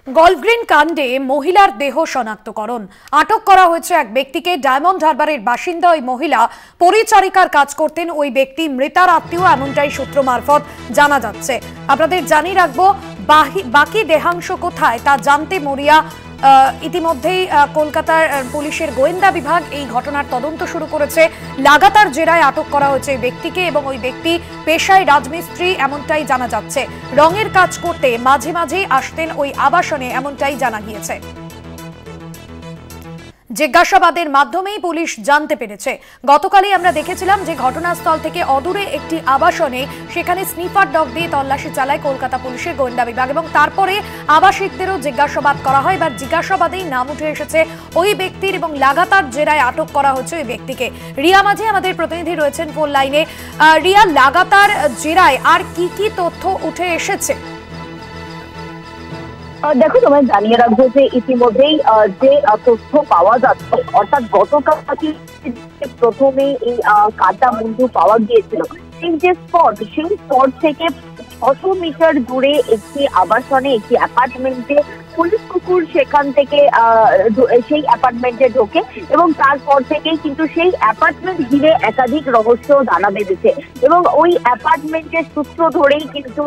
গলফগ্রিন কাণ্ডে মহিলার দেহ শনাক্তকরণ, আটক করা হয়েছে এক ব্যক্তিকে। ডায়মন্ড হারবারের বাসিন্দা ওই মহিলা পরিচারিকার কাজ করতেন। ওই ব্যক্তি মৃতার আত্মীয়, এমনটাই সূত্র মারফত জানা যাচ্ছে। আপনাদের জানিয়ে রাখবো, বাকি দেহাংশ কোথায় তা জানতে মরিয়া ইতিমধ্যেই কলকাতার পুলিশের গোয়েন্দা বিভাগ এই ঘটনার তদন্ত শুরু করেছে। লাগাতার জেরায় আটক করা হয়েছে এই ব্যক্তিকে এবং ওই ব্যক্তি পেশায় রাজমিস্ত্রি, এমনটাই জানা যাচ্ছে। রঙের কাজ করতে মাঝে মাঝেই আসতেন ওই আবাসনে, এমনটাই জানা গিয়েছে। জিজ্ঞাসাবাদের মাধ্যমেই পুলিশ জানতে পেরেছে। গতকালই আমরা দেখেছিলাম যে ঘটনাস্থল থেকে অদূরে একটি আবাসনে সেখানে স্নিফার ডগ দিয়ে তল্লাশি চালায় কলকাতা পুলিশের গোয়েন্দা বিভাগ এবং তারপরে আবাসিকদেরও জিজ্ঞাসাবাদ করা হয়। এবার জিজ্ঞাসাবাদেই নাম উঠে এসেছে ওই ব্যক্তির এবং লাগাতার জেরায় আটক করা হয়েছে ওই ব্যক্তিকে। রিয়া মাঝি আমাদের প্রতিনিধি রয়েছেন ফোন লাইনে। রিয়া, লাগাতার জেরায় আর কি কি তথ্য উঠে এসেছে? দেখো, তোমায় জানিয়ে রাখবো যে ইতিমধ্যেই যে তথ্য পাওয়া যাচ্ছে, অর্থাৎ গতকাল প্রথমে এই কাটা মুন্ডু পাওয়া গিয়েছিল, সেই যে স্পট থেকে 600 মিটার দূরে একটি আবাসনে, একটি অ্যাপার্টমেন্টে পুলিশ কুকুর সেখান থেকে সেই অ্যাপার্টমেন্টে ঢোকে এবং তারপর থেকেই কিন্তু সেই অ্যাপার্টমেন্ট ঘিরে একাধিক রহস্য জানা বেঁধেছে এবং ওই অ্যাপার্টমেন্টের সূত্র ধরেই কিন্তু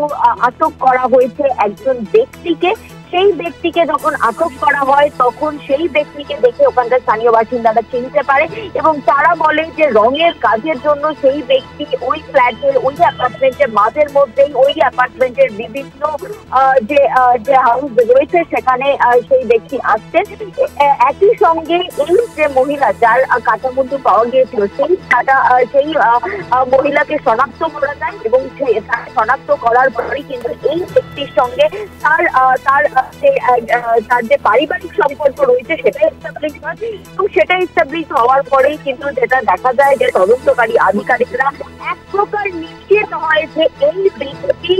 আটক করা হয়েছে একজন ব্যক্তিকে। সেই ব্যক্তিকে যখন আটক করা হয় তখন সেই ব্যক্তিকে দেখে ওখানকার স্থানীয় বাসিন্দারা চিনতে পারে এবং তারা বলে যে রঙের কাজের জন্য সেই ব্যক্তি ওই ফ্ল্যাটের, ওই অ্যাপার্টমেন্টের মাঝের মধ্যেই ওই অ্যাপার্টমেন্টের বিভিন্ন যে হাউস রয়েছে সেখানে সেই ব্যক্তি আসছেন। একই সঙ্গে এই যে মহিলা যার কাটামুন্ডু পাওয়া গিয়েছিল সেই মহিলাকে শনাক্ত করা যায় এবং শনাক্ত করার পরেই কিন্তু এই ব্যক্তির সঙ্গে তার যে পারিবারিক সম্পর্ক রয়েছে সেটা এস্টাবলিশ হয় এবং সেটা এস্টাবলিশ হওয়ার পরেই কিন্তু যেটা দেখা যায় যে তদন্তকারী আধিকারিকরা এক প্রকার নিশ্চিত হয় যে এই ব্যক্তি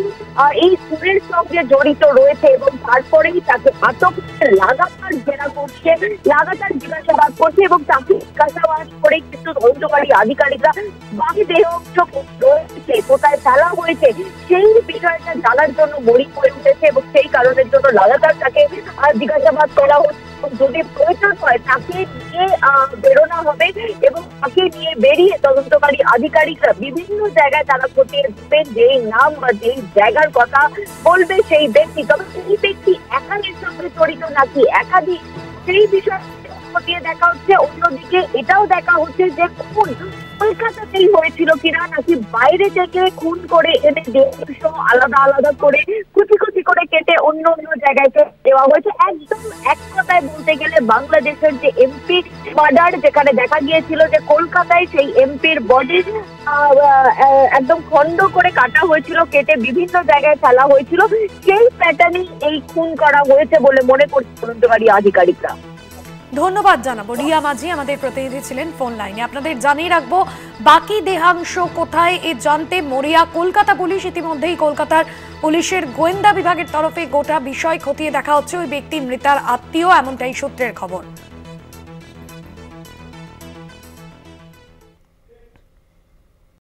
এই খুনের সঙ্গে জড়িত রয়েছে এবং তারপরেই তাকে আটক লাগাতার জেরা করছে, লাগাতার জিজ্ঞাসাবাদ করছে এবং তাকে জিজ্ঞাসাবাদ করে কিন্তু তদন্তকারী আধিকারিকরা বাকি দেহ রয়েছে কোথায় ফেলা হয়েছে সেই বিষয়টা জানার জন্য মরিয়া হয়ে উঠেছে এবং সেই কারণের জন্য লাগাতার তাকে জিজ্ঞাসাবাদ করা হচ্ছে। যদি প্রয়োজন হয় তাকে নিয়ে বেরোনো হবে এবং তাকে নিয়ে বেরিয়ে তদন্তকারী আধিকারিকরা বিভিন্ন জায়গায় তারা খতিয়ে দেখবেন যেই নাম বা যেই জায়গার কথা বলবে সেই ব্যক্তি, তবে সেই ব্যক্তি একাধিক সঙ্গে জড়িত নাকি একাধিক সেই বিষয় খতিয়ে দেখা হচ্ছে। অন্যদিকে এটাও দেখা হচ্ছে যে খুন কলকাতাতেই হয়েছিল কিনা নাকি বাইরে থেকে খুন করে এনে দেহ আলাদা আলাদা করে কুচি কুচি করে কেটে অন্য অন্য জায়গায় দেওয়া হয়েছে। একদম এক কথায় বলতে গেলে বাংলাদেশের যে এমপি মার্ডার, যেখানে দেখা গিয়েছিল যে কলকাতায় সেই এমপির বডি একদম খন্ড করে কাটা হয়েছিল, কেটে বিভিন্ন জায়গায় ফেলা হয়েছিল, সেই প্যাটার্নই এই খুন করা হয়েছে বলে মনে করছে তদন্তকারী আধিকারিকরা। ধন্যবাদ জানাবো। রিয়া মাঝি আমাদের প্রতিনিধি ছিলেন ফোন লাইনে। আপনাদের জানিয়ে রাখবো, বাকি দেহাংশ কোথায় এ জানতে মরিয়া কলকাতা পুলিশ। ইতিমধ্যেই কলকাতার পুলিশের গোয়েন্দা বিভাগের তরফে গোটা বিষয় খতিয়ে দেখা হচ্ছে। ওই ব্যক্তি মৃতার আত্মীয়, এমনটাই সূত্রের খবর।